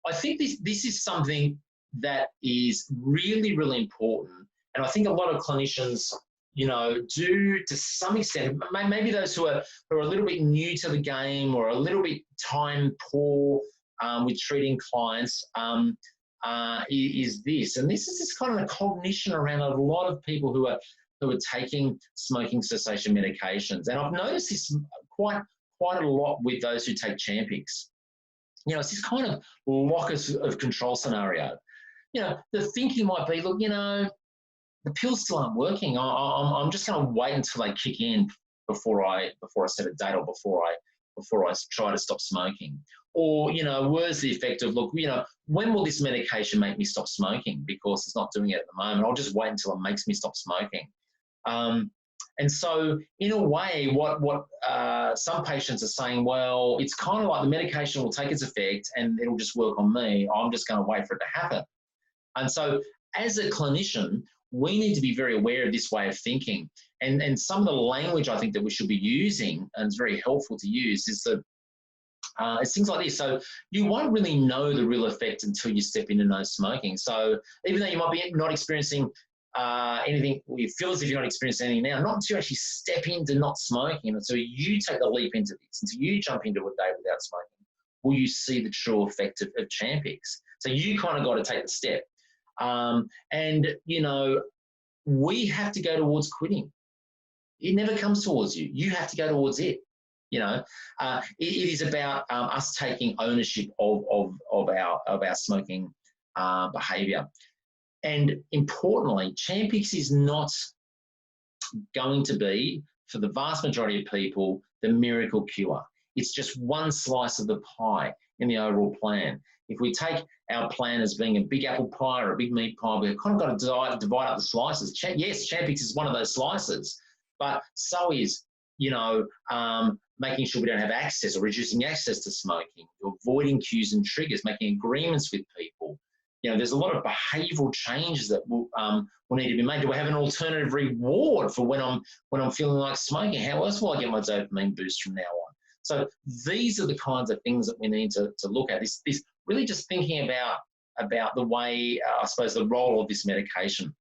I think this is something that is really, really important. And I think a lot of clinicians, you know, do to some extent, maybe those who are a little bit new to the game or a little bit time poor with treating clients, is this. And this is this kind of a cognition around a lot of people who are taking smoking cessation medications. And I've noticed this quite a lot with those who take Champix. You know, it's this kind of locus of control scenario. You know, the thinking might be, look, you know, the pills still aren't working. I'm just going to wait until they kick in before I set a date or before I try to stop smoking. Or, you know, where's the effect of, look, you know, when will this medication make me stop smoking? Because it's not doing it at the moment. I'll just wait until it makes me stop smoking. And so, in a way, what some patients are saying, well, it's kind of like the medication will take its effect and it'll just work on me. I'm just going to wait for it to happen. And so, as a clinician, we need to be very aware of this way of thinking. And some of the language I think that we should be using, and it's very helpful to use, is that it's things like this. So you won't really know the real effect until you step into no smoking. So even though you might be not experiencing anything, or you feel as if you're not experiencing anything now, not until you actually step into not smoking, until you take the leap into this, until you jump into a day without smoking, will you see the true effect of Champix. So you kind of got to take the step. And, you know, we have to go towards quitting. It never comes towards you. You have to go towards it. You know, it is about us taking ownership of our smoking behaviour. And importantly, Champix is not going to be, for the vast majority of people, the miracle cure. It's just one slice of the pie in the overall plan. If we take our plan as being a big apple pie or a big meat pie, we've kind of got to divide up the slices. Yes, Champix is one of those slices, but so is, you know, making sure we don't have access or reducing access to smoking, avoiding cues and triggers, making agreements with people. You know, there's a lot of behavioural changes that will need to be made. Do I have an alternative reward for when I'm feeling like smoking? How else will I get my dopamine boost from now on? So these are the kinds of things that we need to look at. This really just thinking about the way, I suppose, the role of this medication.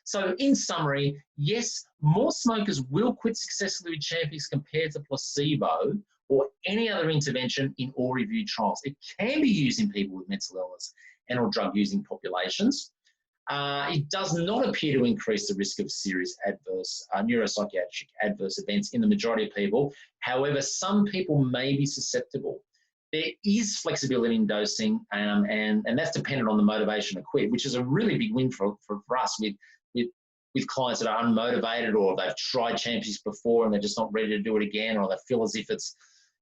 So in summary, yes, more smokers will quit successfully with Champix compared to placebo or any other intervention in all reviewed trials. It can be used in people with mental illness and or drug-using populations. It does not appear to increase the risk of serious adverse neuropsychiatric adverse events in the majority of people. However, some people may be susceptible. There is flexibility in dosing, and that's dependent on the motivation to quit, which is a really big win for us with clients that are unmotivated, or they've tried Champix before and they're just not ready to do it again, or they feel as if it's,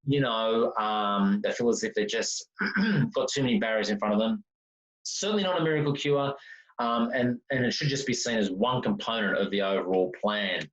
you know, they feel as if they're just got too many barriers in front of them. Certainly not a miracle cure, and it should just be seen as one component of the overall plan